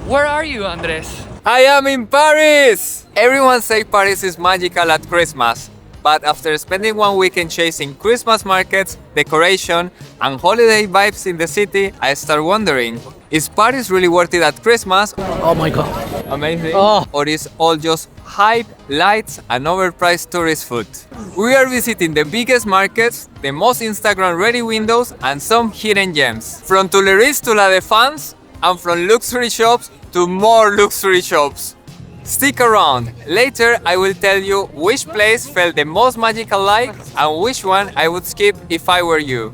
Where are you, Andres? I am in Paris! Everyone say Paris is magical at Christmas, but after spending one weekend chasing Christmas markets, decoration, and holiday vibes in the city, I start wondering, is Paris really worth it at Christmas? Oh my god. Amazing. Oh. Or is all just hype, lights, and overpriced tourist food? We are visiting the biggest markets, the most Instagram-ready windows, and some hidden gems. From Tuileries to La Défense, and from luxury shops to more luxury shops. Stick around. Later I will tell you which place felt the most magical like and which one I would skip if I were you.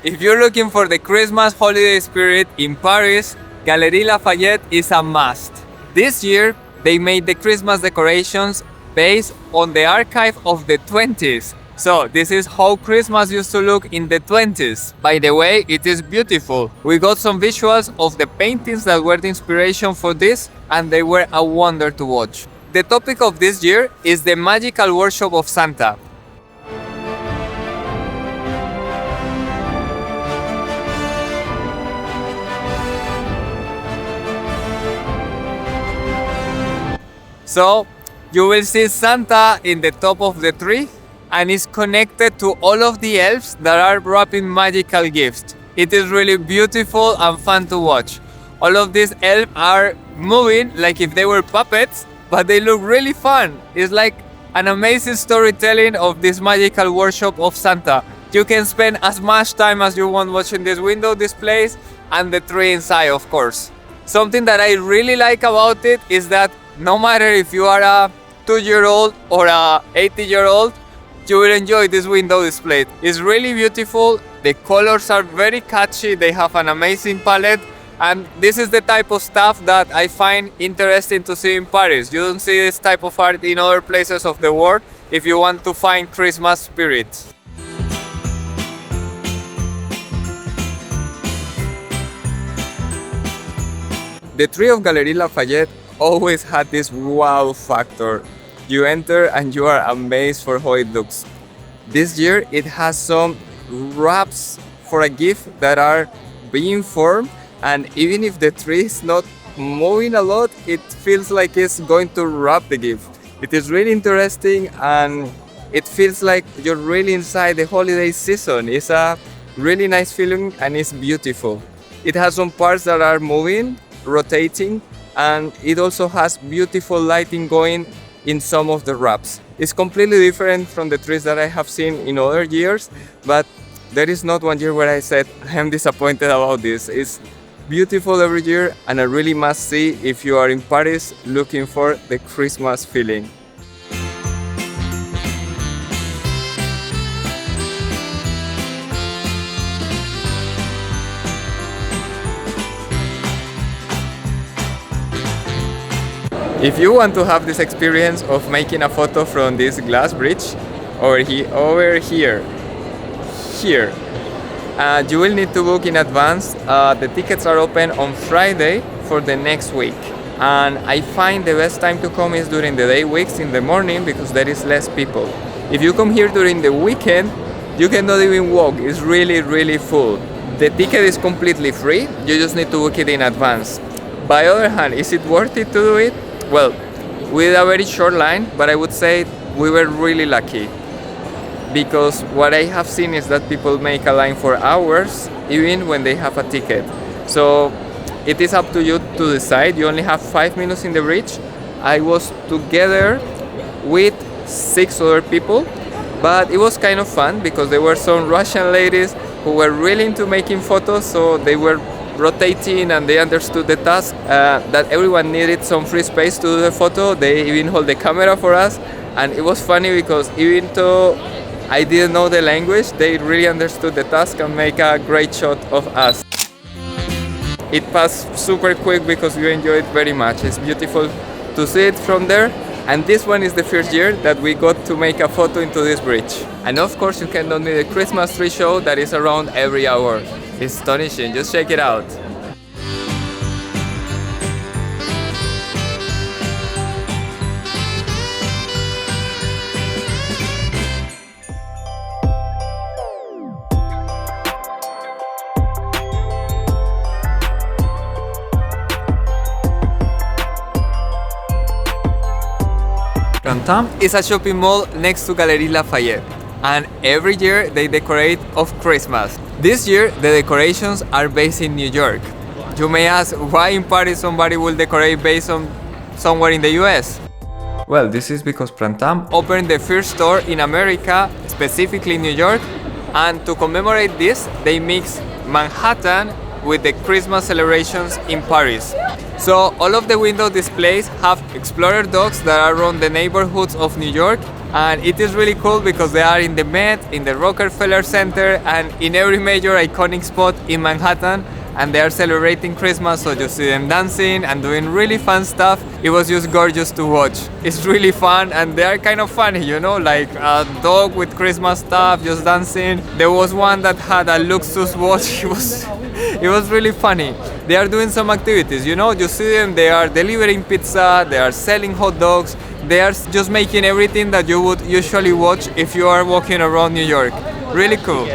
If you're looking for the Christmas holiday spirit in Paris, Galeries Lafayette is a must. This year, they made the Christmas decorations based on the archive of the 20s. So this is how Christmas used to look in the 20s. By the way, it is beautiful. We got some visuals of the paintings that were the inspiration for this, and they were a wonder to watch. The topic of this year is the magical workshop of Santa. So you will see Santa in the top of the tree and is connected to all of the elves that are wrapping magical gifts. It is really beautiful and fun to watch. All of these elves are moving like if they were puppets, but they look really fun. It's like an amazing storytelling of this magical workshop of Santa. You can spend as much time as you want watching this window displays and the tree inside, of course. Something that I really like about it is that no matter if you are a 2-year-old or a 80-year-old, you will enjoy this window display. It's really beautiful, the colors are very catchy, they have an amazing palette, and this is the type of stuff that I find interesting to see in Paris. You don't see this type of art in other places of the world if you want to find Christmas spirit. The tree of Galeries Lafayette always had this wow factor. You enter and you are amazed for how it looks. This year it has some wraps for a gift that are being formed, and even if the tree is not moving a lot, it feels like it's going to wrap the gift. It is really interesting and it feels like you're really inside the holiday season. It's a really nice feeling and it's beautiful. It has some parts that are moving, rotating, and it also has beautiful lighting going in some of the wraps. It's completely different from the trees that I have seen in other years, but there is not one year where I said I am disappointed about this. It's beautiful every year and a really must see if you are in Paris looking for the Christmas feeling. If you want to have this experience of making a photo from this glass bridge over here, you will need to book in advance. The tickets are open on Friday for the next week. And I find the best time to come is during the day weeks in the morning because there is less people. If you come here during the weekend, you cannot even walk. It's really full. The ticket is completely free. You just need to book it in advance. By other hand, is it worth it to do it? Well, with a very short line, but I would say we were really lucky. Because what I have seen is that people make a line for hours even when they have a ticket. So it is up to you to decide. You only have 5 minutes in the bridge. I was together with 6 other people, but it was kind of fun because there were some Russian ladies who were really into making photos, so they were rotating and they understood the task that everyone needed some free space to do the photo. They even hold the camera for us, and it was funny because even though I didn't know the language, they really understood the task and make a great shot of us. It passed super quick because we enjoyed it very much. It's beautiful to see it from there, and this one is the first year that we got to make a photo into this bridge. And of course you cannot miss the Christmas tree show that is around every hour. It's astonishing, just check it out. Printemps is a shopping mall next to Galeries Lafayette, and every year they decorate of Christmas. This year the decorations are based in New York. You may ask why in Paris somebody will decorate based on somewhere in the US? Well, this is because Printemps opened the first store in America, specifically New York, and to commemorate this, they mix Manhattan with the Christmas celebrations in Paris. So all of the window displays have explorer dogs that are around the neighborhoods of New York, and it is really cool because they are in the Met, in the Rockefeller Center, and in every major iconic spot in Manhattan, and they are celebrating Christmas, so you see them dancing and doing really fun stuff. It was just gorgeous to watch. It's really fun, and they are kind of funny, you know, like a dog with Christmas stuff just dancing. There was one that had a Luxus watch. It was really funny. They are doing some activities, you know, you see them, they are delivering pizza, they are selling hot dogs, they are just making everything that you would usually watch if you are walking around New York. Really cool.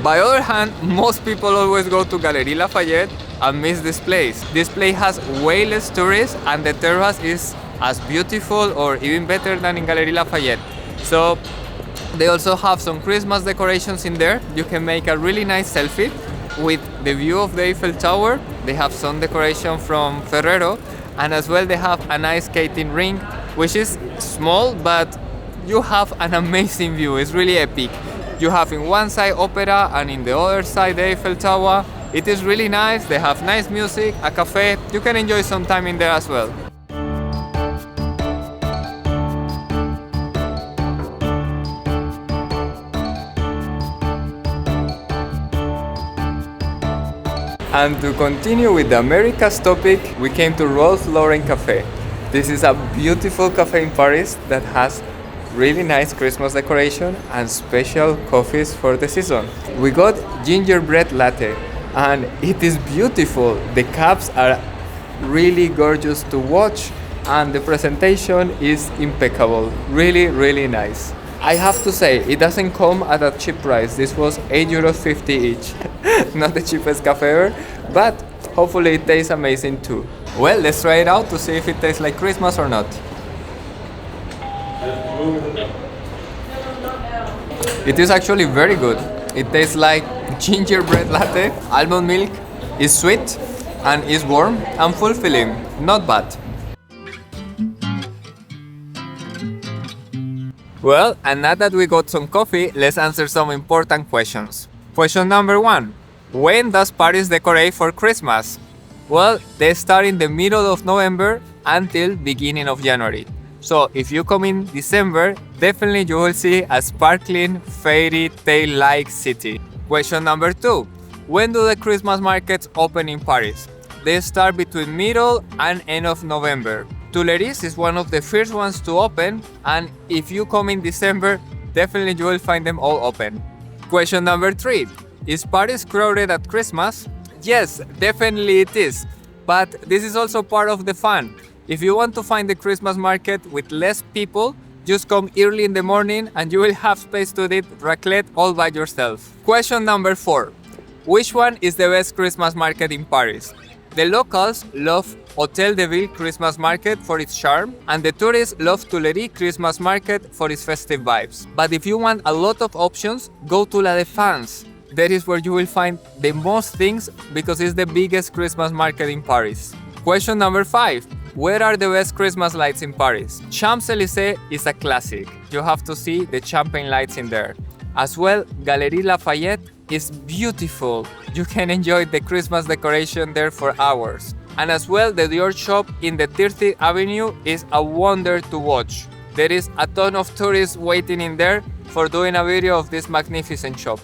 By other hand, most people always go to Galeries Lafayette and miss this place. This place has way less tourists, and the terrace is as beautiful or even better than in Galeries Lafayette. So they also have some Christmas decorations in there. You can make a really nice selfie with the view of the Eiffel Tower. They have some decoration from Ferrero, and as well they have a nice skating rink, which is small, but you have an amazing view. It's really epic. You have in one side opera and in the other side the Eiffel Tower. It is really nice. They have nice music, a cafe. You can enjoy some time in there as well. And to continue with the Americas topic, we came to Ralph Lauren Cafe. This is a beautiful cafe in Paris that has really nice Christmas decoration and special coffees for the season. We got gingerbread latte, and it is beautiful. The cups are really gorgeous to watch, and the presentation is impeccable. Really nice. I have to say, it doesn't come at a cheap price. This was €8.50 each. Not the cheapest cafe ever, but hopefully it tastes amazing too. Well, let's try it out to see if it tastes like Christmas or not. It is actually very good. It tastes like gingerbread latte. Almond milk is sweet and is warm and fulfilling. Not bad. Well, and now that we got some coffee, let's answer some important questions. Question number 1. When does Paris decorate for Christmas? Well, they start in the middle of November until beginning of January. So if you come in December, definitely you will see a sparkling fairy tale-like city. Question number 2. When do the Christmas markets open in Paris? They start between middle and end of November. Tuileries is one of the first ones to open, and if you come in December, definitely you will find them all open. Question number 3. Is Paris crowded at Christmas? Yes, definitely it is. But this is also part of the fun. If you want to find the Christmas market with less people, just come early in the morning and you will have space to eat raclette all by yourself. Question number 4. Which one is the best Christmas market in Paris? The locals love Hôtel de Ville Christmas Market for its charm, and the tourists love Tuileries Christmas Market for its festive vibes. But if you want a lot of options, go to La Défense. That is where you will find the most things because it's the biggest Christmas market in Paris. Question number 5. Where are the best Christmas lights in Paris? Champs-Élysées is a classic. You have to see the champagne lights in there. As well, Galeries Lafayette is beautiful. You can enjoy the Christmas decoration there for hours. And as well, the Dior shop in the 30th Avenue is a wonder to watch. There is a ton of tourists waiting in there for doing a video of this magnificent shop.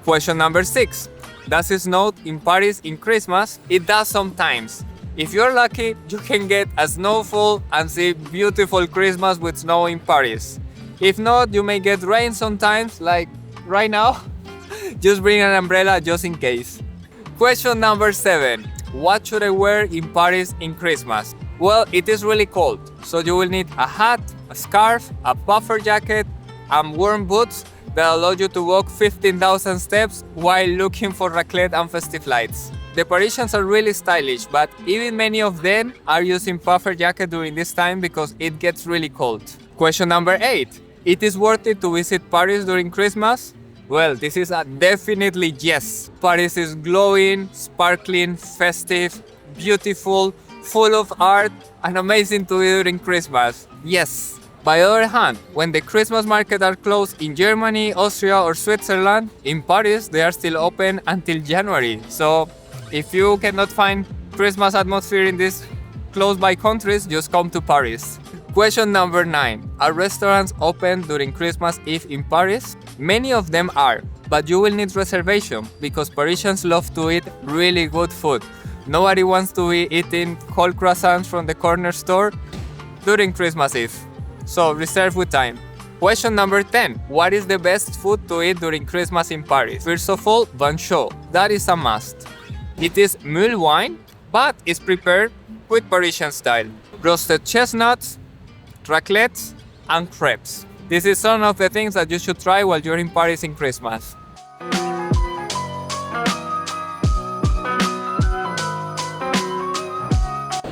Question number 6. Does it snow in Paris in Christmas? It does sometimes. If you're lucky, you can get a snowfall and see beautiful Christmas with snow in Paris. If not, you may get rain sometimes, like right now. Just bring an umbrella just in case. Question number 7. What should I wear in Paris in Christmas? Well, it is really cold, so you will need a hat, a scarf, a puffer jacket, and warm boots that allow you to walk 15,000 steps while looking for raclette and festive lights. The Parisians are really stylish, but even many of them are using puffer jacket during this time because it gets really cold. Question number 8. It is worth it to visit Paris during Christmas? Well, this is a definitely yes. Paris is glowing, sparkling, festive, beautiful, full of art, and amazing to be during Christmas. Yes. By the other hand, when the Christmas markets are closed in Germany, Austria or Switzerland, in Paris they are still open until January. So if you cannot find Christmas atmosphere in these close by countries, just come to Paris. Question number 9. Are restaurants open during Christmas Eve in Paris? Many of them are, but you will need reservation because Parisians love to eat really good food. Nobody wants to be eating cold croissants from the corner store during Christmas Eve. So reserve with time. Question number 10. What is the best food to eat during Christmas in Paris? First of all, vin chaud. That is a must. It is mule wine, but it's prepared with Parisian style. Roasted chestnuts, raclette, and crepes. This is some of the things that you should try while you're in Paris in Christmas.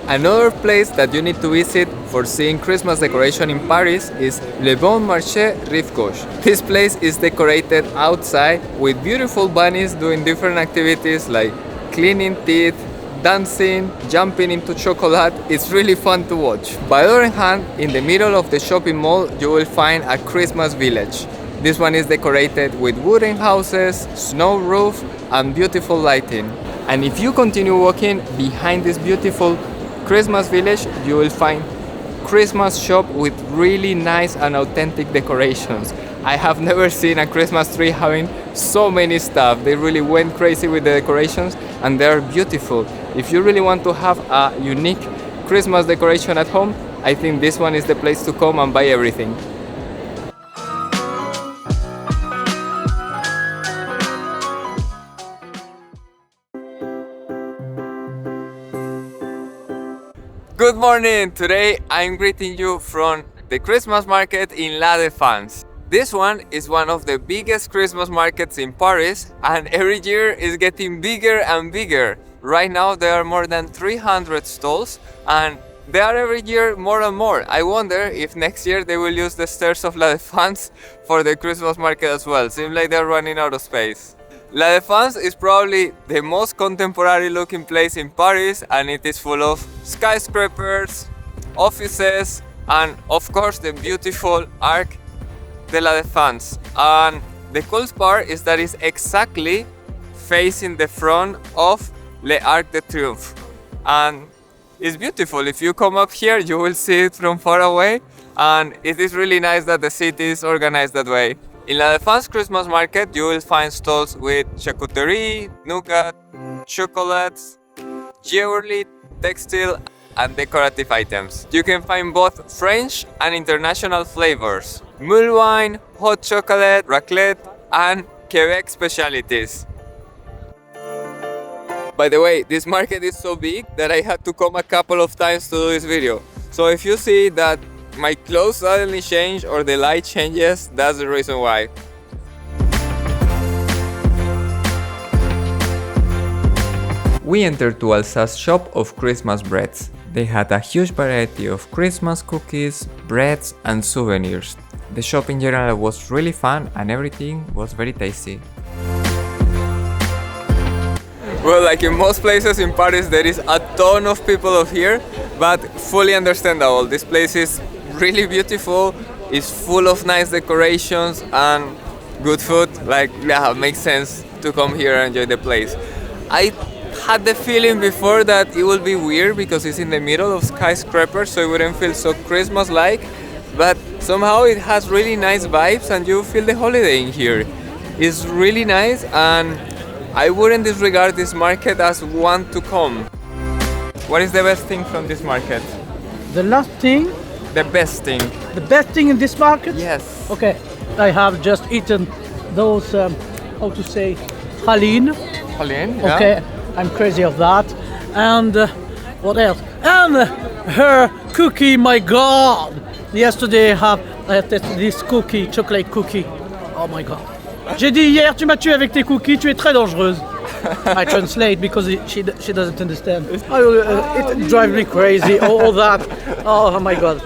Another place that you need to visit for seeing Christmas decoration in Paris is Le Bon Marché, Rive, Gauche. This place is decorated outside with beautiful bunnies doing different activities like cleaning teeth, dancing, jumping into chocolate. It's really fun to watch. By the other hand, in the middle of the shopping mall, you will find a Christmas village. This one is decorated with wooden houses, snow roof, and beautiful lighting. And if you continue walking behind this beautiful Christmas village, you will find Christmas shop with really nice and authentic decorations. I have never seen a Christmas tree having so many stuff. They really went crazy with the decorations and they are beautiful. If you really want to have a unique Christmas decoration at home, I think this one is the place to come and buy everything. Good morning! Today I'm greeting you from the Christmas market in La Défense. This one is one of the biggest Christmas markets in Paris and every year is getting bigger and bigger. Right now there are more than 300 stalls and there are every year more and more. I wonder if next year they will use the stairs of La Défense for the Christmas market as well. Seems like they're running out of space. La Défense is probably the most contemporary looking place in Paris and it is full of skyscrapers, offices and of course the beautiful Arc de la Défense. And the cool part is that it's exactly facing the front of Le Arc de Triomphe. And it's beautiful. If you come up here you will see it from far away and it is really nice that the city is organized that way. In La Défense Christmas Market, you will find stalls with charcuterie, nougat, chocolates, jewelry, textile, and decorative items. You can find both French and international flavors, mule wine, hot chocolate, raclette, and Quebec specialties. By the way, this market is so big that I had to come a couple of times to do this video. So if you see that my clothes suddenly change or the light changes, that's the reason why. We entered to Alsace's shop of Christmas breads. They had a huge variety of Christmas cookies, breads and souvenirs. The shop in general was really fun and everything was very tasty. Well, like in most places in Paris, there is a ton of people of here, but fully understandable. This place is really beautiful, it's full of nice decorations and good food. Like, yeah, it makes sense to come here and enjoy the place. I had the feeling before that it would be weird because it's in the middle of skyscrapers, so it wouldn't feel so Christmas-like, but somehow it has really nice vibes and you feel the holiday in here. It's really nice and I wouldn't disregard this market as one to come. What is the best thing from this market? The last thing? The best thing. The best thing in this market? Yes. Okay, I have just eaten those, how to say, haline. Haline, yeah. Okay, I'm crazy of that. And what else? And her cookie, my God! Yesterday I tested this cookie, chocolate cookie. Oh my God. J'ai dit hier, tu m'as tué avec tes cookies, tu es très dangereuse. I translate because she doesn't understand. It drives me crazy, all that. Oh my God.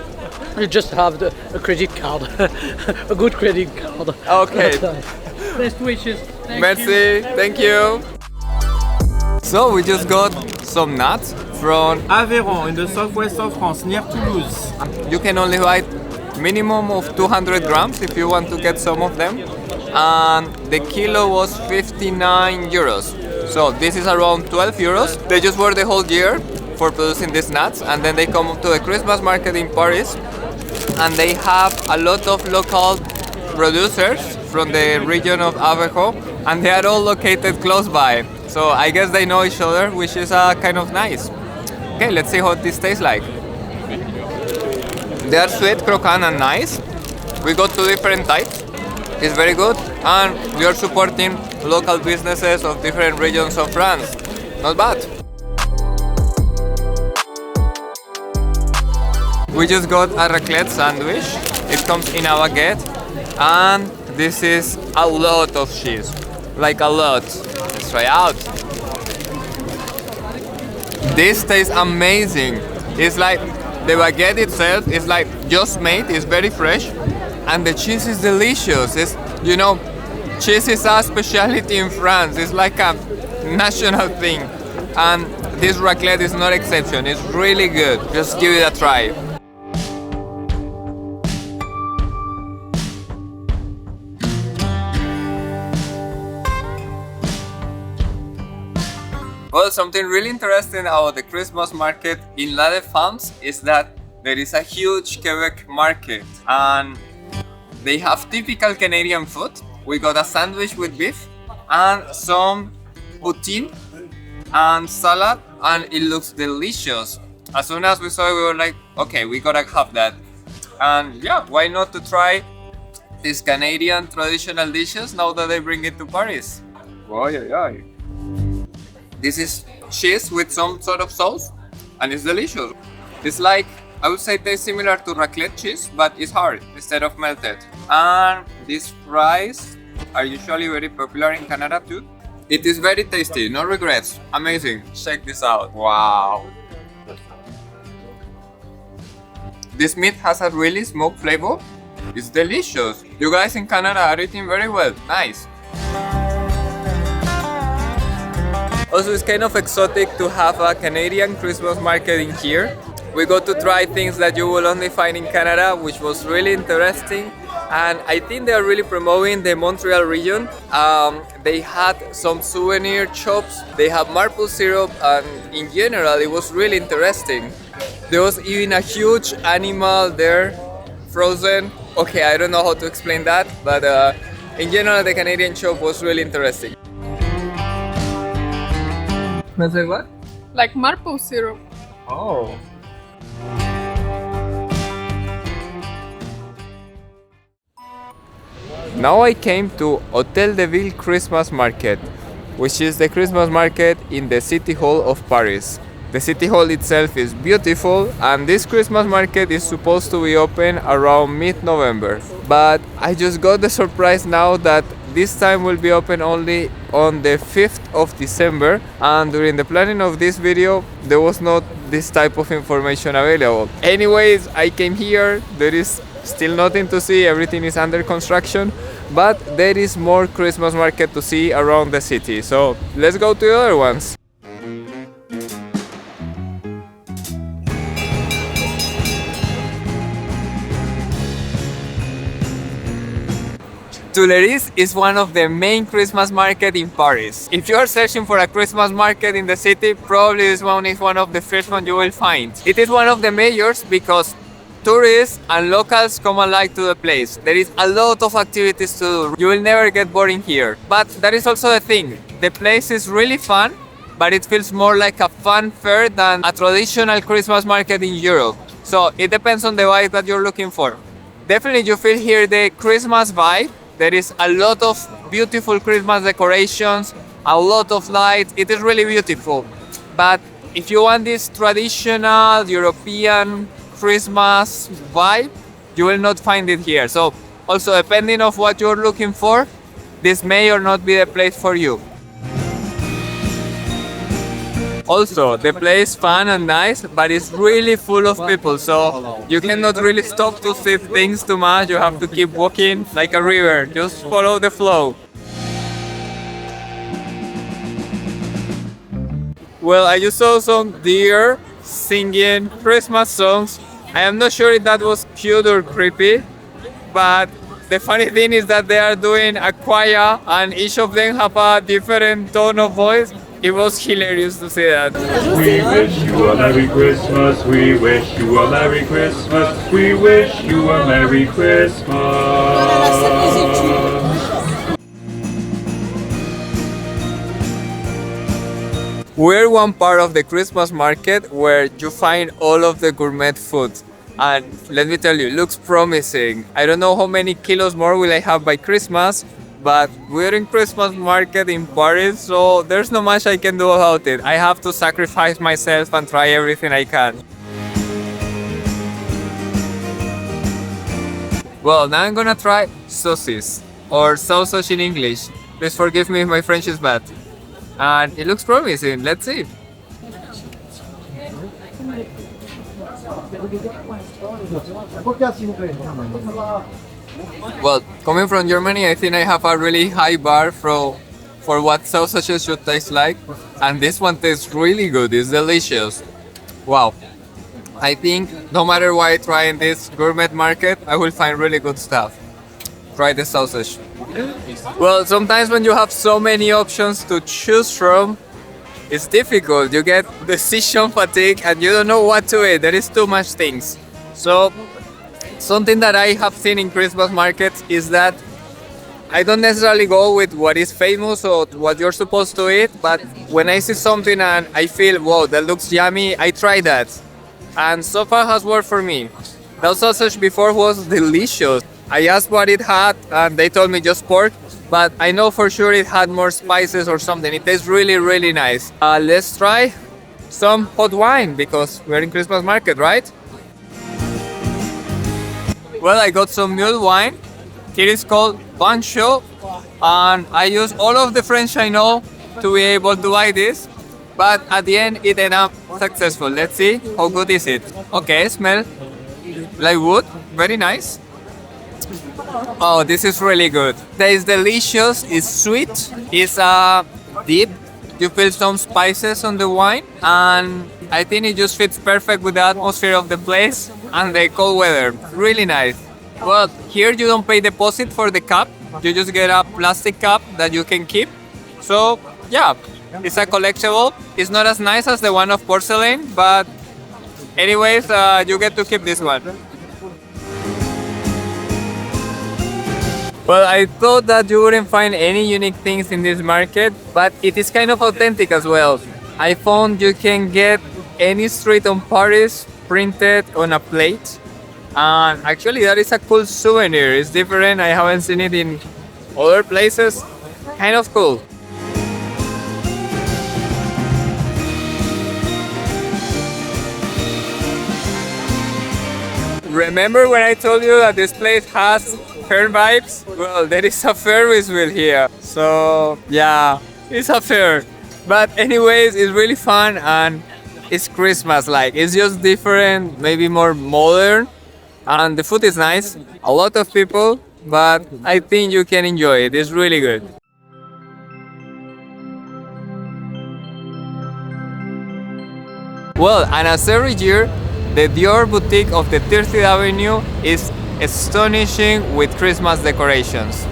You just have a credit card, a good credit card. Okay. Best wishes. Merci, thank you. So we just got some nuts from Aveyron, in the southwest of France, near Toulouse. You can only buy minimum of 200 grams if you want to get some of them. And the kilo was 59 euros. So this is around 12 euros. They just work the whole year for producing these nuts, and then they come to the Christmas market in Paris, and they have a lot of local producers from the region of Aveyron, and they are all located close by. So I guess they know each other, which is kind of nice. Okay, let's see how this tastes like. They are sweet, croquant, and nice. We got two different types. It's very good, and we are supporting local businesses of different regions of France. Not bad. We just got a raclette sandwich. It comes in a baguette, and this is a lot of cheese, like a lot. Let's try out. This tastes amazing. It's like the baguette itself is like just made. It's very fresh, and the cheese is delicious. It's, you know, cheese is a specialty in France. It's like a national thing, and this raclette is no exception. It's really good. Just give it a try. Well, something really interesting about the Christmas market in La Défense is that there is a huge Quebec market, and they have typical Canadian food. We got a sandwich with beef and some poutine and salad, and it looks delicious. As soon as we saw it, we were like, okay, we gotta have that. And yeah, why not to try these Canadian traditional dishes now that they bring it to Paris? This is cheese with some sort of sauce, and it's delicious. It's like, I would say tastes similar to raclette cheese, but it's hard instead of melted. And these fries are usually very popular in Canada too. It is very tasty, no regrets, amazing. Check this out, wow. This meat has a really smoked flavor. It's delicious. You guys in Canada are eating very well, nice. Also, it's kind of exotic to have a Canadian Christmas market in here. We got to try things that you will only find in Canada, which was really interesting. And I think they are really promoting the Montreal region. They had some souvenir shops, they have maple syrup, and in general it was really interesting. There was even a huge animal there, frozen. Okay, I don't know how to explain that, but in general the Canadian shop was really interesting. What? Like maple syrup. Oh. Now I came to Hôtel de Ville Christmas Market, which is the Christmas market in the City Hall of Paris. The City Hall itself is beautiful, and this Christmas market is supposed to be open around mid-November. But I just got the surprise now that this time will be open only on the 5th of December, and during the planning of this video there was not this type of information available. Anyways, I came here, there is still nothing to see, everything is under construction, but there is more Christmas market to see around the city, so let's go to the other ones. Tuileries is one of the main Christmas markets in Paris. If you are searching for a Christmas market in the city, probably this one is one of the first ones you will find. It is one of the majors because tourists and locals come alike to the place. There is a lot of activities to do. You will never get boring here. But that is also the thing. The place is really fun, but it feels more like a fun fair than a traditional Christmas market in Europe. So it depends on the vibe that you're looking for. Definitely you feel here the Christmas vibe. There is a lot of beautiful Christmas decorations, a lot of lights. It is really beautiful. But if you want this traditional European Christmas vibe, you will not find it here. So also depending on what you're looking for, this may or not be the place for you. Also, the place is fun and nice, but it's really full of people, so you cannot really stop to see things too much. You have to keep walking like a river, just follow the flow. Well, I just saw some deer singing Christmas songs. I am not sure if that was cute or creepy, but the funny thing is that they are doing a choir and each of them have a different tone of voice. It was hilarious to see that. We wish you a Merry Christmas, we wish you a Merry Christmas, we wish you a Merry Christmas. We're one part of the Christmas market where you find all of the gourmet food. And let me tell you, it looks promising. I don't know how many kilos more will I have by Christmas, but we're in Christmas market in Paris, so there's not much I can do about it. I have to sacrifice myself and try everything I can. Well, now I'm gonna try sauces, or sausage in English. Please forgive me if my French is bad. And it looks promising, let's see. Well, coming from Germany, I think I have a really high bar for what sausages should taste like. And this one tastes really good, it's delicious. Wow. I think no matter what I try in this gourmet market, I will find really good stuff. Try the sausage. Well, sometimes when you have so many options to choose from, it's difficult. You get decision fatigue and you don't know what to eat. There is too much things. So something that I have seen in Christmas markets is that I don't necessarily go with what is famous or what you're supposed to eat, but when I see something and I feel, wow, that looks yummy, I try that. And so far has worked for me. The sausage before was delicious. I asked what it had and they told me just pork, but I know for sure it had more spices or something. It tastes really, really nice. Let's try some hot wine because we're in Christmas market, right? Well, I got some mule wine. It is called Pancho, and I use all of the French I know to be able to buy this. But at the end, it ended up successful. Let's see how good is it. Okay, smell like wood, very nice. Oh, this is really good. Tastes delicious, it's sweet, it's deep. You feel some spices on the wine, and I think it just fits perfect with the atmosphere of the place and the cold weather. Really nice. Well, here you don't pay deposit for the cup. You just get a plastic cup that you can keep. So, yeah, it's a collectible. It's not as nice as the one of porcelain, but anyways, you get to keep this one. Well, I thought that you wouldn't find any unique things in this market, but it is kind of authentic as well. I found you can get any street on Paris printed on a plate. And actually that is a cool souvenir. It's different, I haven't seen it in other places. Kind of cool. Remember when I told you that this place has fair vibes? Well, there is a Ferris wheel here. So yeah, it's a fair. But anyways, it's really fun and it's Christmas-like. It's just different, maybe more modern. And the food is nice. A lot of people, but I think you can enjoy it. It's really good. Well, and as every year, the Dior boutique of the 30th Avenue is astonishing with Christmas decorations.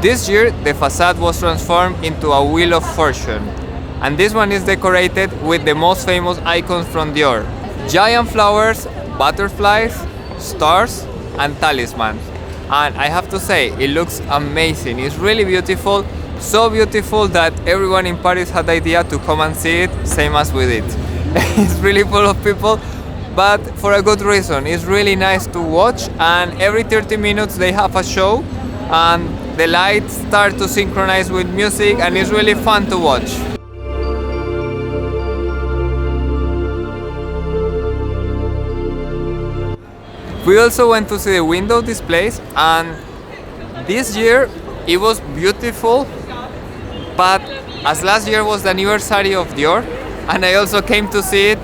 This year, the facade was transformed into a Wheel of Fortune. And this one is decorated with the most famous icons from Dior. Giant flowers, butterflies, stars, and talismans. And I have to say, it looks amazing. It's really beautiful. So beautiful that everyone in Paris had the idea to come and see it, same as we did. It's really full of people, but for a good reason. It's really nice to watch, and every 30 minutes they have a show and the lights start to synchronize with music, and it's really fun to watch. We also went to see the window displays, and this year it was beautiful, but as last year was the anniversary of Dior, and I also came to see it.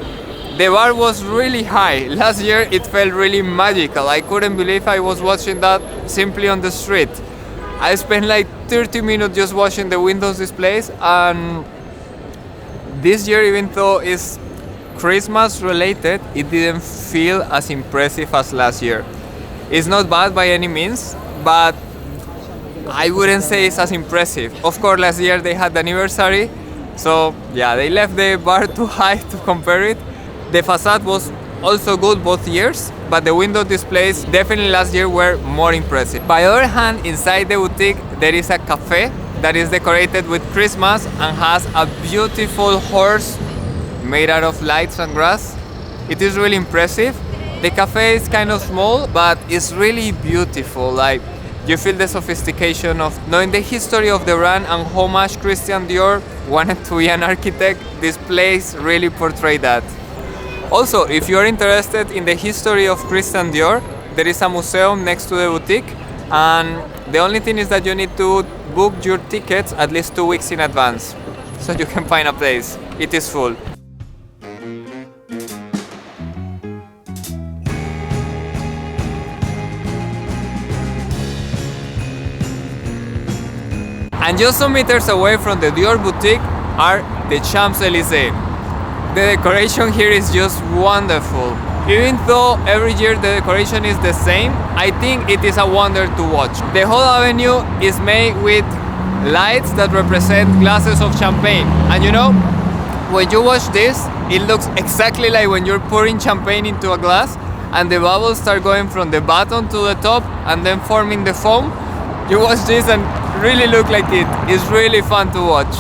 The bar was really high. Last year it felt really magical. I couldn't believe I was watching that simply on the street. I spent like 30 minutes just watching the windows displays, and this year, even though it's Christmas related, it didn't feel as impressive as last year. It's not bad by any means, but I wouldn't say it's as impressive. Of course, last year they had the anniversary, so yeah, they left the bar too high to compare it. The facade was also good both years, but the window displays definitely last year were more impressive. By the other hand, inside the boutique there is a cafe that is decorated with Christmas and has a beautiful horse made out of lights and grass. It is really impressive. The cafe is kind of small, but it's really beautiful. Like, you feel the sophistication of knowing the history of the brand and how much Christian Dior wanted to be an architect. This place really portrays that. Also, if you're interested in the history of Christian Dior, there is a museum next to the boutique, and the only thing is that you need to book your tickets at least 2 weeks in advance, so you can find a place. It is full. And just some meters away from the Dior boutique are the Champs-Élysées. The decoration here is just wonderful. Even though every year the decoration is the same, I think it is a wonder to watch. The whole avenue is made with lights that represent glasses of champagne. And you know, when you watch this, it looks exactly like when you're pouring champagne into a glass and the bubbles start going from the bottom to the top and then forming the foam. You watch this and really look like it. It's really fun to watch.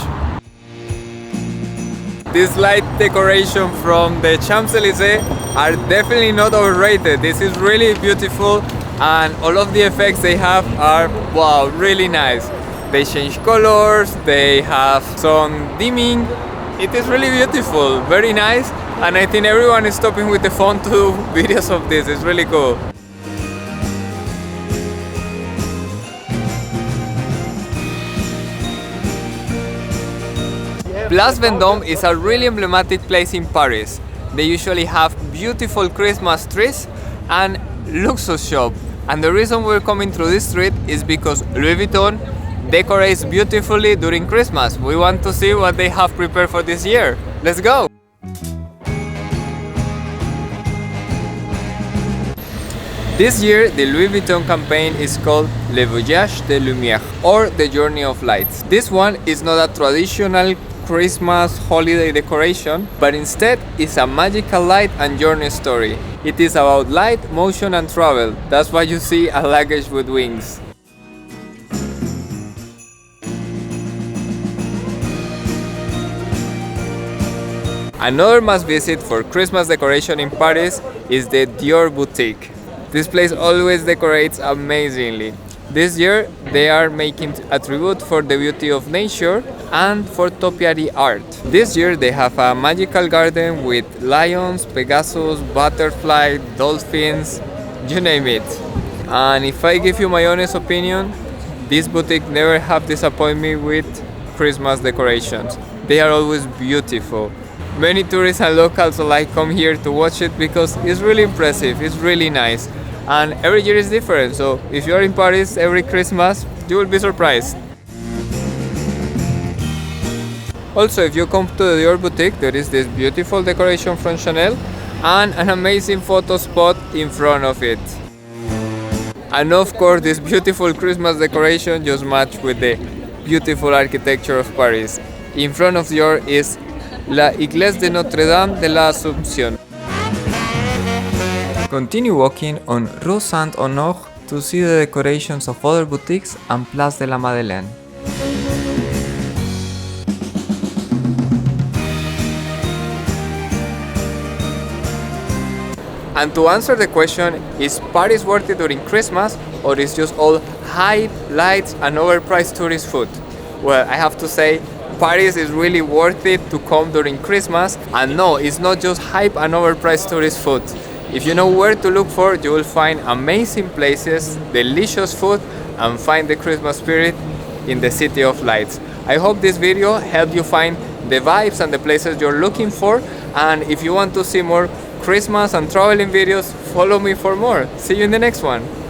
This light decoration from the Champs-Élysées are definitely not overrated. This is really beautiful, and all of the effects they have are, wow, really nice. They change colors, they have some dimming. It is really beautiful, very nice, and I think everyone is stopping with the phone to do videos of this. It's really cool. Place Vendôme is a really emblematic place in Paris. They usually have beautiful Christmas trees and luxury shop. And the reason we're coming through this street is because Louis Vuitton decorates beautifully during Christmas. We want to see what they have prepared for this year. Let's go! This year, the Louis Vuitton campaign is called Le Voyage de Lumière, or the Journey of Lights. This one is not a traditional Christmas holiday decoration, but instead is a magical light and journey story. It is about light, motion and travel. That's why you see a luggage with wings. Another must visit for Christmas decoration in Paris is the Dior boutique. This place always decorates amazingly. This year they are making a tribute for the beauty of nature and for topiary art. This year they have a magical garden with lions, Pegasus, butterfly, dolphins, you name it. And if I give you my honest opinion, this boutique never have disappointed me with Christmas decorations. They are always beautiful. Many tourists and locals alike come here to watch it because it's really impressive, it's really nice. And every year is different, so if you're in Paris every Christmas, you will be surprised. Also, if you come to the Dior boutique, there is this beautiful decoration from Chanel and an amazing photo spot in front of it. And of course, this beautiful Christmas decoration just matches with the beautiful architecture of Paris. In front of Dior is La Iglesia de Notre Dame de la Assumption. Continue walking on Rue Saint-Honore to see the decorations of other boutiques and Place de la Madeleine. And to answer the question, is Paris worth it during Christmas, or is just all hype, lights and overpriced tourist food? Well, I have to say, Paris is really worth it to come during Christmas, and no, it's not just hype and overpriced tourist food. If you know where to look for, you will find amazing places, delicious food, and find the Christmas spirit in the City of Lights. I hope this video helped you find the vibes and the places you're looking for. And if you want to see more Christmas and traveling videos, follow me for more. See you in the next one.